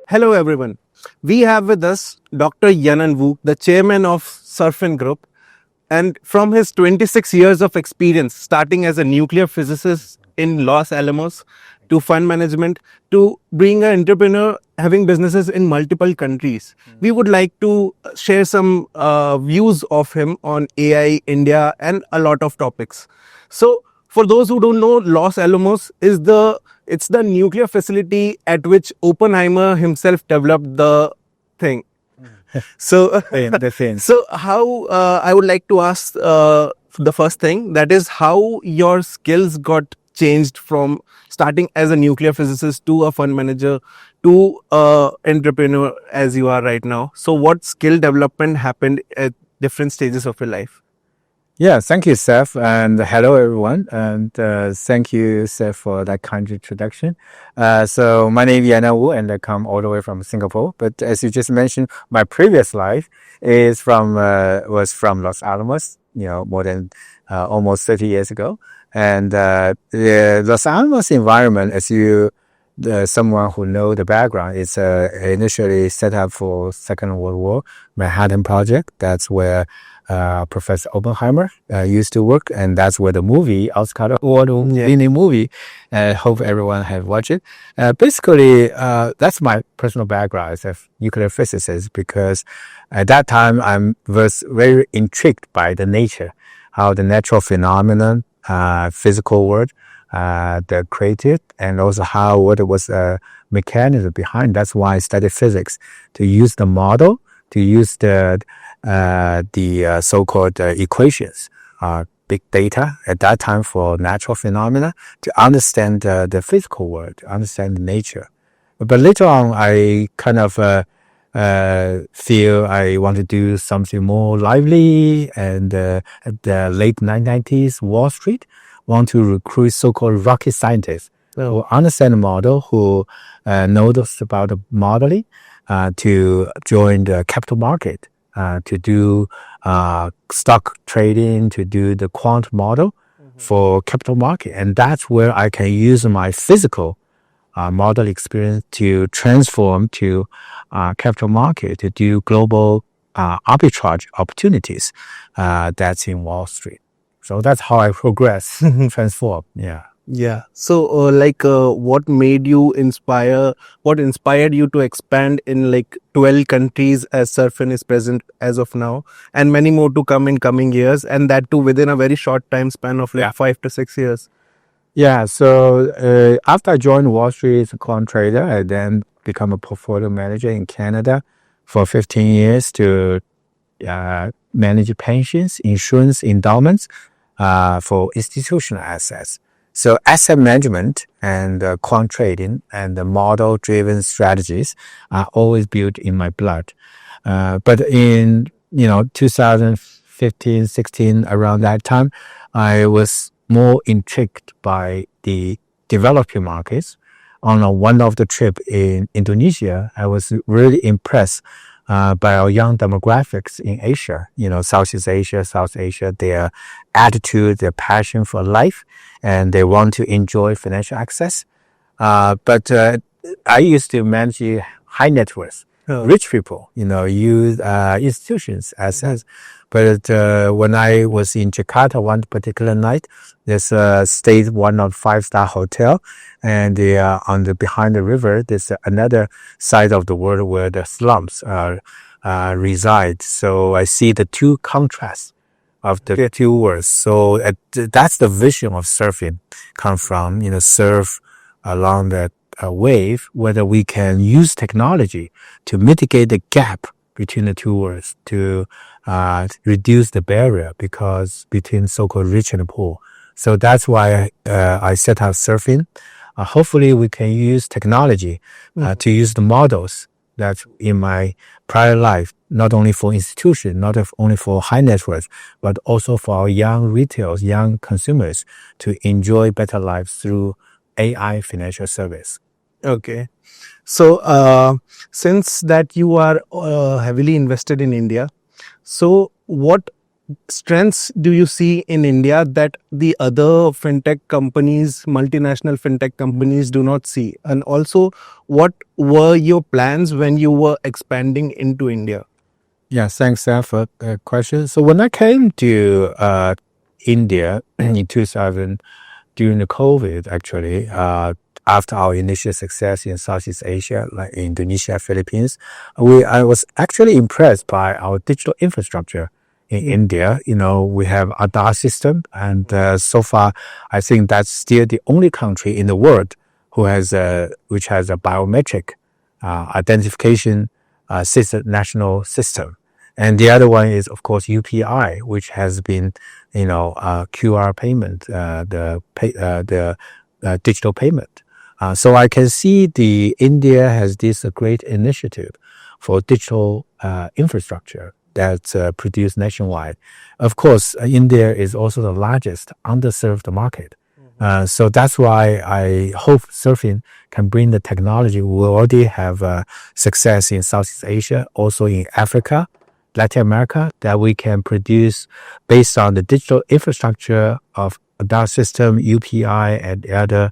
Hello everyone. We have with us Dr. Yanan Wu, the chairman of Surfin Group, and from his 26 years of experience, starting as a nuclear physicist in Los Alamos, to fund management, to being an entrepreneur, having businesses in multiple countries. We would like to share some views of him on AI, India, and a lot of topics. So, for those who don't know, Los Alamos is it's the nuclear facility at which Oppenheimer himself developed the thing. So, The thing. so how I would like to ask the first thing, that is how your skills got changed from starting as a nuclear physicist to a fund manager to entrepreneur as you are right now. So what skill development happened at different stages of your life? Yeah, thank you, Seth, and hello, everyone. And thank you, Seth, for that kind introduction. So my name is Yanan Wu, and I come all the way from Singapore. But as you just mentioned, my previous life was from Los Alamos, more than almost 30 years ago. And the Los Alamos environment, someone who know the background, is initially set up for Second World War, Manhattan Project. That's where Professor Oppenheimer used to work, and that's where the movie, Oscar award-winning movie, hope everyone have watched it. Basically, that's my personal background as a nuclear physicist, because at that time I was very intrigued by the nature, how the natural phenomenon, physical world, the created, and also what it was mechanism behind. That's why I studied physics, to use the model, to use the so-called equations, big data at that time for natural phenomena, to understand the physical world, to understand the nature. But later on, I kind of feel I want to do something more lively, and at the late 1990s, Wall Street want to recruit so-called rocket scientists who understand the model, who knows about the modeling, to join the capital market, to do stock trading, to do the quant model for capital market. And that's where I can use my physical model experience to transform to capital market, to do global arbitrage opportunities that's in Wall Street. So that's how I progress, transform. Yeah. Yeah. So, what made you what inspired you to expand in 12 countries as Surfin is present as of now, and many more to come in coming years, and that too within a very short time span of 5 to 6 years? Yeah. So after I joined Wall Street as a quant trader, I then become a portfolio manager in Canada for 15 years to manage pensions, insurance, endowments for institutional assets. So asset management and quant trading and the model-driven strategies are always built in my blood. But in 2015, 16, around that time, I was more intrigued by the developing markets. On one of the trip in Indonesia, I was really impressed by our young demographics in Asia, Southeast Asia, South Asia, their attitude, their passion for life, and they want to enjoy financial access. But I used to manage high net worth, rich people, use institutions, assets. But when I was in Jakarta one particular night, there's stayed one of 5-star hotel, and behind the river, there's another side of the world where the slums reside. So I see the two contrasts of the two worlds. So that's the vision of surfing come from, surf along that wave, whether we can use technology to mitigate the gap between the two worlds, to reduce the barrier between so-called rich and poor. So that's why I set up Surfin. Hopefully we can use technology to use the models that in my prior life, not only for institutions, not only for high net worth, but also for our young retailers, young consumers to enjoy better lives through AI financial service. Okay. So, since that you are heavily invested in India, so what strengths do you see in India that the other fintech companies, multinational fintech companies do not see? And also, what were your plans when you were expanding into India? Yeah, thanks, Sam, for the question. So when I came to India in 2000, during the COVID, actually, after our initial success in Southeast Asia, like Indonesia, Philippines, I was actually impressed by our digital infrastructure in India. You know, we have Aadhaar system, and so far, I think that's still the only country in the world which has a biometric identification national system. And the other one is, of course, UPI, which has been, QR payment, the digital payment. So I can see the India has this great initiative for digital infrastructure that's produced nationwide. Of course, India is also the largest underserved market. So that's why I hope Surfin can bring the technology. We already have success in Southeast Asia, also in Africa, Latin America, that we can produce based on the digital infrastructure of Aadhaar system, UPI, and other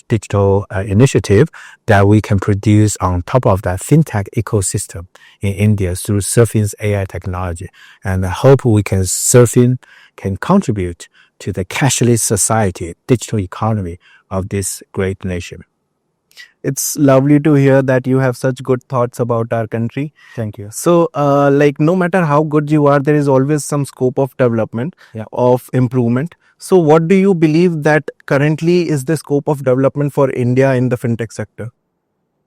digital initiative that we can produce on top of that fintech ecosystem in India through Surfin's AI technology. And I hope Surfin can contribute to the cashless society, digital economy of this great nation. It's lovely to hear that you have such good thoughts about our country. Thank you. So, no matter how good you are, there is always some scope of development, of improvement. So, what do you believe that currently is the scope of development for India in the fintech sector?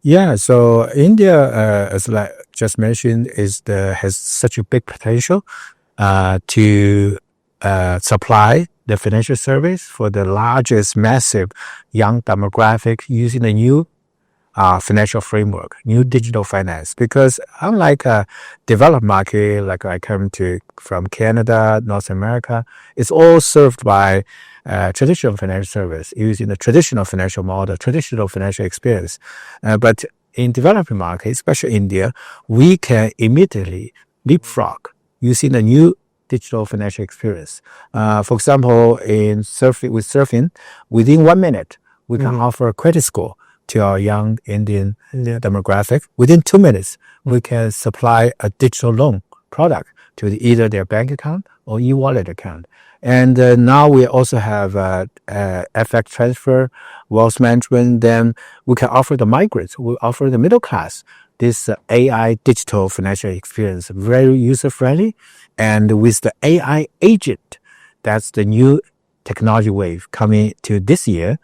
Yeah, so India, as I just mentioned, has such a big potential to supply the financial service for the largest, massive young demographic using the new financial framework, new digital finance. Because unlike a developed market, like I come from Canada, North America, it's all served by traditional financial service using the traditional financial model, traditional financial experience. But in developing markets, especially India, we can immediately leapfrog using the new digital financial experience. For example, with Surfin, within 1 minute, we can offer a credit score to our young Indian demographic. Within 2 minutes, we can supply a digital loan product to either their bank account or e-wallet account. And now we also have FX transfer, wealth management. Then we can offer the migrants, we offer the middle class this AI digital financial experience, very user-friendly. And with the AI agent, that's the new technology wave coming to this year,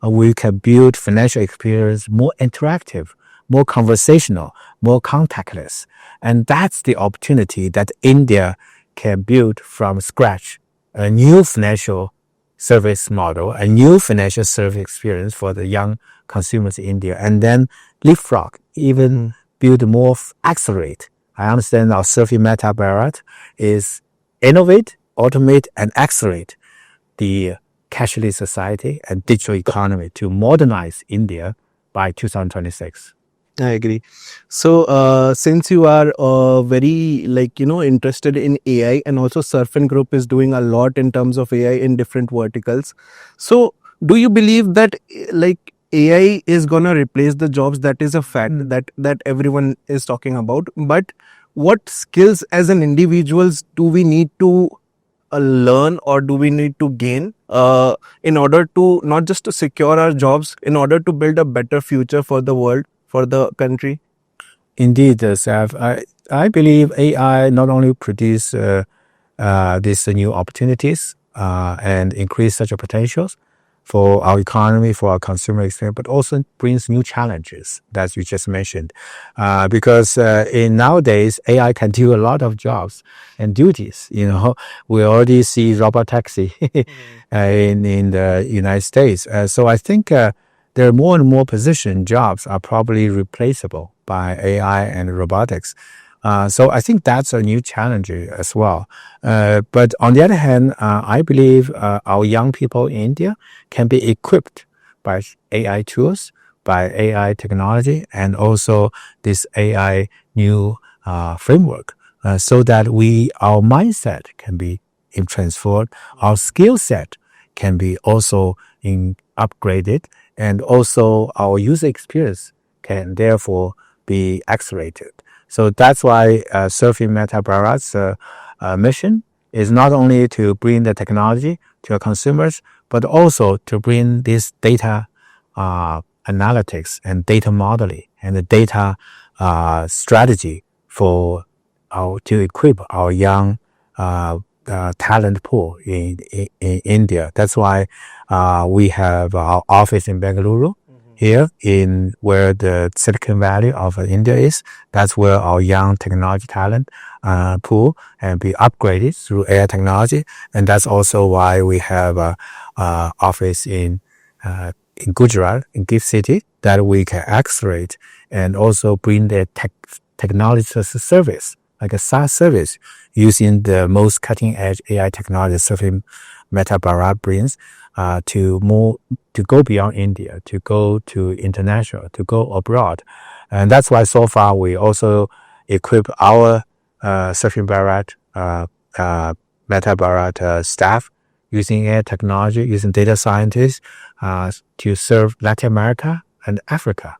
we can build financial experience more interactive, more conversational, more contactless. And that's the opportunity that India can build from scratch, a new financial service model, a new financial service experience for the young consumers in India, and then leapfrog, even build more, accelerate. I understand our Surfin Meta Bharat is innovate, automate, and accelerate the cashless society and digital economy to modernize India by 2026. I agree. So, since you are very interested in AI, and also Surfin Group is doing a lot in terms of AI in different verticals. So, do you believe that AI is gonna replace the jobs? That is a fact that everyone is talking about. But what skills as an individuals do we need to learn, or do we need to gain in order to not just to secure our jobs, in order to build a better future for the world, for the country? Indeed, Sav. I believe AI not only produce these new opportunities and increase such potentials for our economy, for our consumer experience, but also brings new challenges that you just mentioned. Because in nowadays, AI can do a lot of jobs and duties. We already see robot taxi in the United States. So I think there are more and more jobs are probably replaceable by AI and robotics. So I think that's a new challenge as well. But on the other hand, I believe our young people in India can be equipped by AI tools, by AI technology, and also this AI new framework so that our mindset can be transformed, our skill set can be also upgraded, and also our user experience can therefore be accelerated. So that's why Surfin Meta Bharat's mission is not only to bring the technology to our consumers, but also to bring this data analytics and data modeling and the data strategy to equip our young talent pool in India. That's why we have our office in Bengaluru here in where the Silicon Valley of India is. That's where our young technology talent pool and be upgraded through AI technology. And that's also why we have a office in Gujarat, in Gift City, that we can accelerate and also bring the technology as a service, like a SaaS service, using the most cutting edge AI technology Surfin Meta Bharat brings to go beyond India, to go to international, to go abroad. And that's why so far we also equip our Surfin Bharat, Meta Bharat staff using AI technology, using data scientists to serve Latin America and Africa.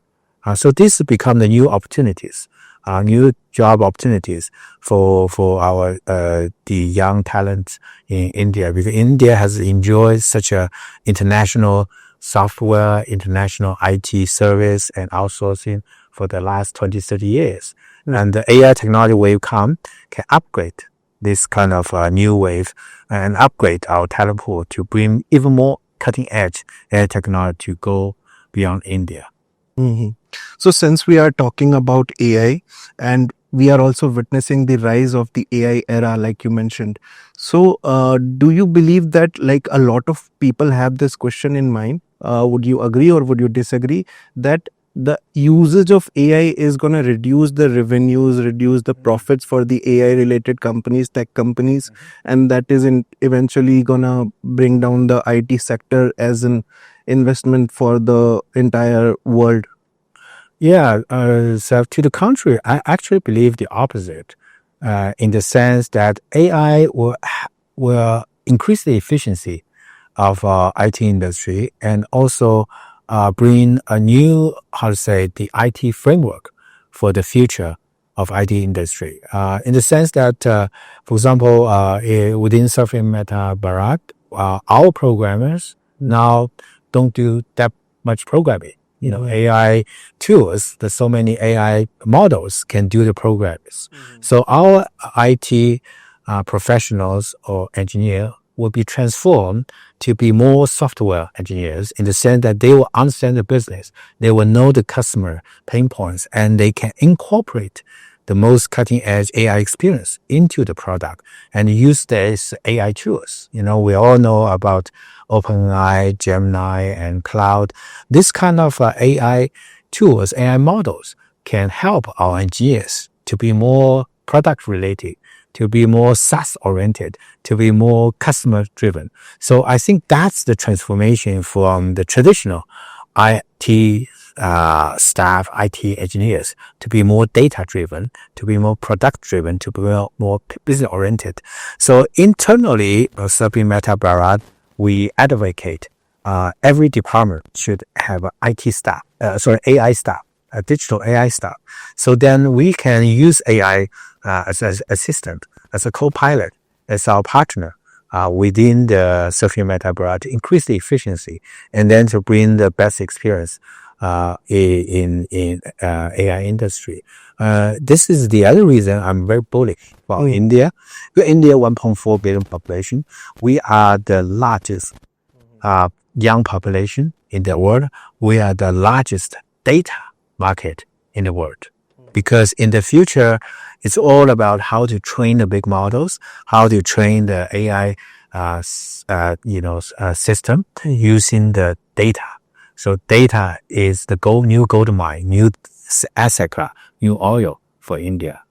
So this become the new opportunities, new job opportunities for our the young talents in India, because India has enjoyed such a international software, international IT service and outsourcing for the last 20-30 years. And the AI technology wave can upgrade this kind of new wave and upgrade our talent pool to bring even more cutting edge AI technology to go beyond India. Mm-hmm. So since we are talking about AI and we are also witnessing the rise of the AI era, like you mentioned. So do you believe that like a lot of people have this question in mind? Would you agree or would you disagree that the usage of AI is going to reduce the revenues, reduce the profits for the AI related companies, tech companies, and that is eventually going to bring down the IT sector as an investment for the entire world? Yeah, so to the contrary, I actually believe the opposite, in the sense that AI will increase the efficiency of IT industry and also bring a new, the IT framework for the future of IT industry. In the sense that, for example, within Surfin Meta Bharat, our programmers now don't do that much programming. You know, AI tools, there's so many AI models can do the programs. So our IT professionals or engineer will be transformed to be more software engineers, in the sense that they will understand the business, they will know the customer pain points, and they can incorporate the most cutting edge AI experience into the product and use these AI tools. You know, we all know about OpenAI, Gemini, and Cloud. This kind of AI tools, AI models can help our engineers to be more product related, to be more SaaS oriented, to be more customer driven. So I think that's the transformation from the traditional IT staff, IT engineers, to be more data driven, to be more product driven, to be more business oriented. So internally, Surfin Meta Bharat, we advocate every department should have an IT staff, AI staff, a digital AI staff. So then we can use AI as an assistant, as a co-pilot, as our partner within the Surfin Meta Bharat to increase the efficiency and then to bring the best experience in AI industry. This is the other reason I'm very bullish about India. India, 1.4 billion population. We are the largest young population in the world. We are the largest data market in the world. Because in the future, it's all about how to train the big models, how to train the AI system using the data. So data is the new gold mine, new asset class, new oil for India.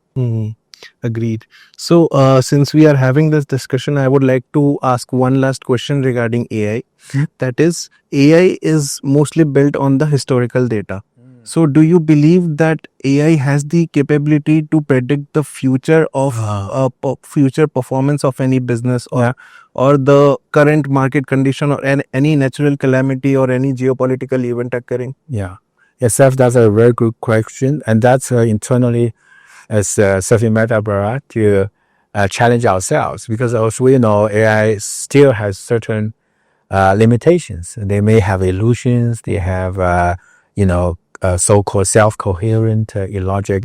Agreed. So since we are having this discussion, I would like to ask one last question regarding AI. That is, AI is mostly built on the historical data. So, do you believe that AI has the capability to predict the future of future performance of any business, or the current market condition, or any natural calamity or any geopolitical event occurring? Yeah. Yes, Seth, that's a very good question. And that's internally as Surfin Meta Bharat to challenge ourselves, because as we know, AI still has certain limitations. They may have illusions. They have, so-called self-coherent illogic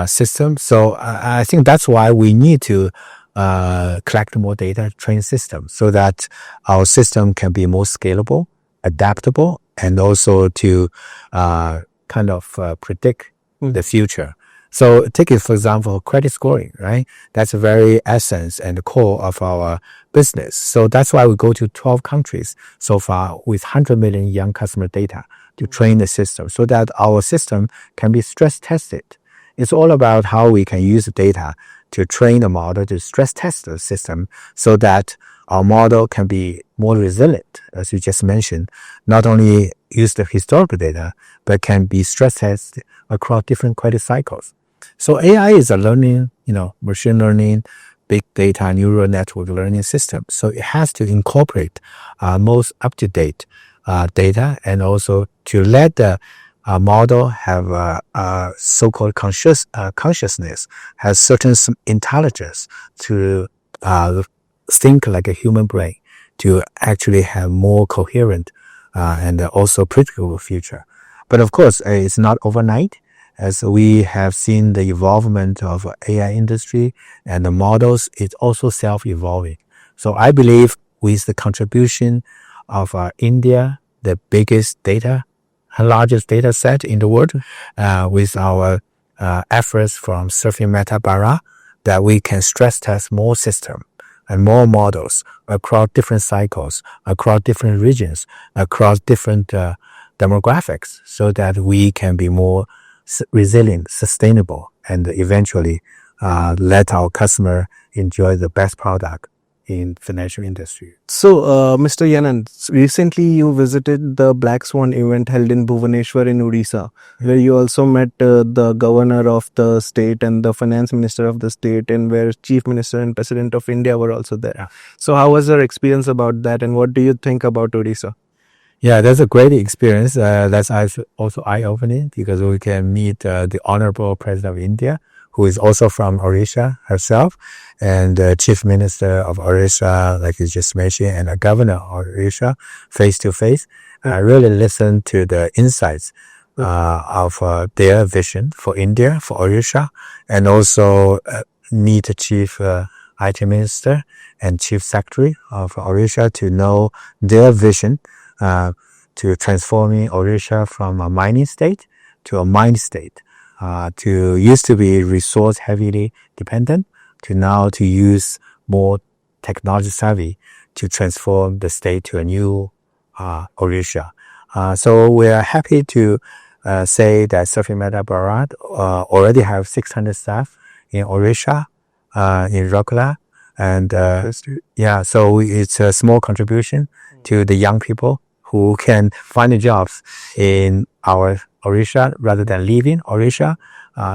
system. So I think that's why we need to collect more data, train systems, so that our system can be more scalable, adaptable, and also to predict the future. So take it, for example, credit scoring, right? That's a very essence and the core of our business. So that's why we go to 12 countries so far with 100 million young customer data to train the system, so that our system can be stress tested. It's all about how we can use the data to train the model, to stress test the system, so that our model can be more resilient, as you just mentioned, not only use the historical data, but can be stress tested across different credit cycles. So AI is a learning, machine learning, big data, neural network learning system. So it has to incorporate most up-to-date data, and also to let the model have so-called consciousness, has certain intelligence to think like a human brain, to actually have more coherent and also predictable future. But of course, it's not overnight, as we have seen the evolvement of AI industry and the models. It's also self-evolving. So I believe with the contribution of India, the biggest largest data set in the world, with our efforts from Surfin Meta Bharat, that we can stress test more systems and more models across different cycles, across different regions, across different demographics, so that we can be more resilient, sustainable, and eventually let our customer enjoy the best product in financial industry. So, Mr. Yanan, recently you visited the Black Swan event held in Bhubaneswar in Odisha, where you also met the governor of the state and the finance minister of the state, and where chief minister and president of India were also there. Yeah. So how was your experience about that, and what do you think about Odisha? Yeah, that's a great experience. That's also eye-opening, because we can meet the Honorable President of India, who is also from Odisha herself, and the Chief Minister of Odisha, like you just mentioned, and a Governor of Odisha, face to face. I really listened to the insights of their vision for India, for Odisha, and also meet the Chief IT Minister and Chief Secretary of Odisha to know their vision to transforming Odisha from a mining state to a mine state, to used to be resource heavily dependent, to now to use more technology savvy to transform the state to a new Odisha. So we are happy to say that Surfin Meta Bharat already have 600 staff in Odisha, in Rourkela, and so it's a small contribution to the young people who can find jobs in our Odisha rather than leaving Odisha.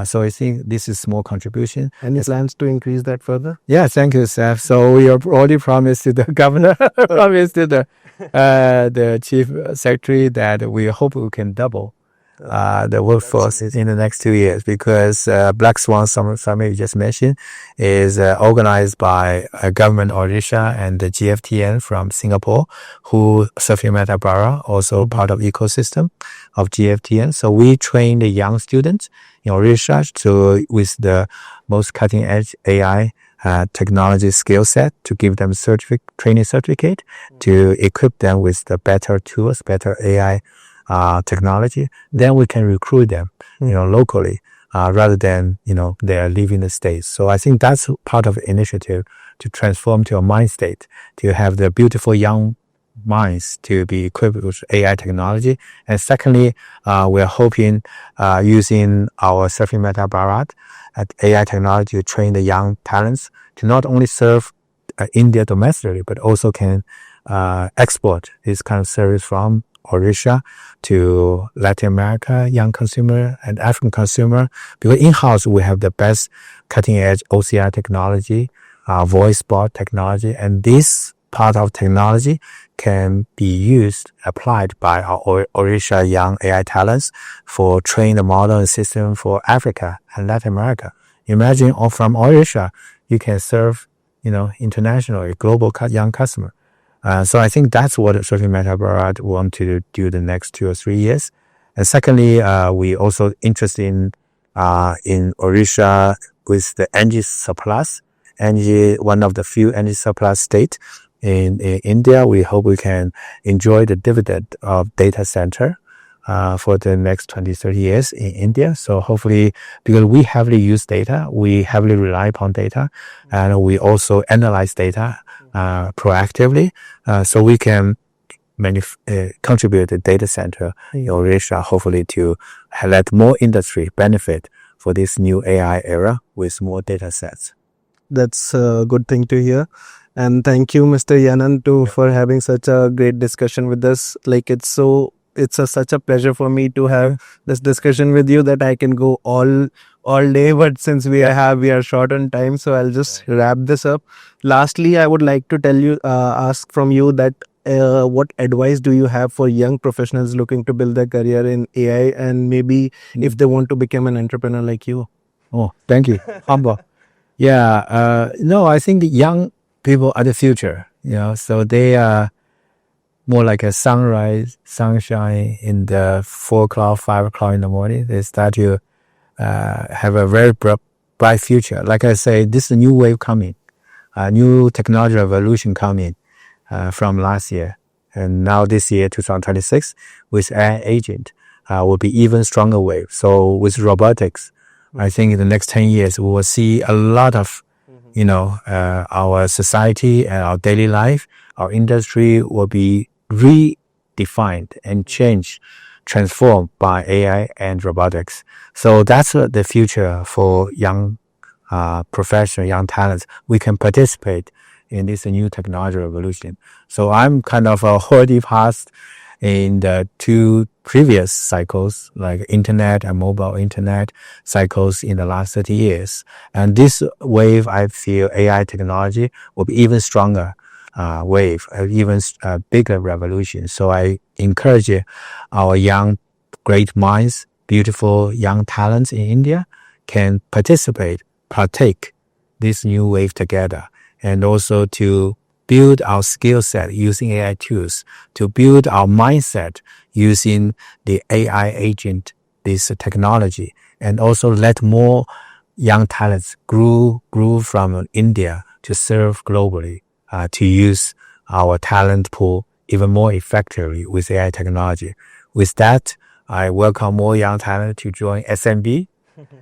So I think this is a small contribution. Any plans to increase that further? Yeah, thank you, Seth. So we have already promised to the governor, promised to the chief secretary, that we hope we can double the workforce in the next 2 years, because Black Swan Summit you just mentioned is organized by a government Odisha and the GFTN from Singapore, who Surfin Meta Bharat, also part of ecosystem of GFTN. So we train the young students in Odisha with the most cutting edge AI technology skill set, to give them training certificate, to equip them with the better tools, better AI technology. Then we can recruit them, locally, rather than, they are leaving the States. So I think that's part of the initiative to transform to a mind state, to have the beautiful young minds to be equipped with AI technology. And secondly, we're hoping using our Surfin Meta Bharat at AI technology to train the young talents to not only serve India domestically, but also can export this kind of service from Odisha to Latin America, young consumer and African consumer. Because in-house, we have the best cutting-edge OCR technology, voice bot technology, and this part of technology can be used, applied by our Odisha young AI talents for train the model and system for Africa and Latin America. Imagine from Odisha, you can serve, internationally, global young customer. So I think that's what Surfin Meta Bharat want to do the next 2 or 3 years. And secondly, we also interested in Odisha with the energy surplus. Energy, one of the few energy surplus state in India. We hope we can enjoy the dividend of data center for the next 20, 30 years in India. So hopefully, because we heavily use data, we heavily rely upon data, and we also analyze data proactively, so we can contribute the data center in Odisha, hopefully to let more industry benefit for this new AI era with more data sets. That's a good thing to hear. And thank you, Mr. Yanan, for having such a great discussion with us. Like it's such a pleasure for me to have this discussion with you that I can go all day. But since we are short on time, so I'll just wrap this up. Lastly, I would like to ask from you that what advice do you have for young professionals looking to build their career in AI, and maybe if they want to become an entrepreneur like you? Oh, thank you. Humble. Yeah. No, I think the young people are the future, so they are more like a sunshine in the 4 o'clock, 5 o'clock in the morning. They start to have a very bright future. Like I say, this is a new wave coming, a new technology revolution coming from last year. And now this year, 2026, with AI agent, will be even stronger wave. So with robotics, I think in the next 10 years, we will see a lot of, our society and our daily life, our industry will be redefined and changed, transformed by AI and robotics. So that's the future for young professional, young talents. We can participate in this new technology revolution. So I'm kind of already past in the 2 previous cycles, like internet and mobile internet cycles in the last 30 years. And this wave, I feel AI technology will be even stronger wave, even bigger revolution. So I encourage our young, great minds, beautiful young talents in India can partake this new wave together, and also to build our skill set using AI tools, to build our mindset using the AI agent, this technology, and also let more young talents grew from India to serve globally, to use our talent pool even more effectively with AI technology. With that, I welcome more young talent to join SMB.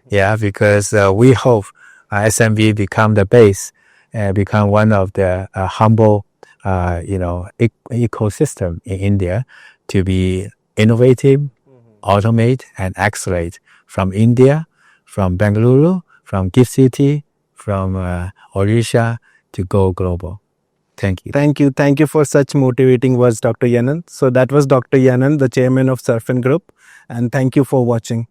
Yeah, because we hope SMB become the base and become one of the humble, ecosystem in India to be innovative, automate, and accelerate from India, from Bengaluru, from Gift City, from Odisha to go global. Thank you. Thank you for such motivating words, Dr. Yanan. So that was Dr. Yanan, the chairman of Surfin Group, and thank you for watching.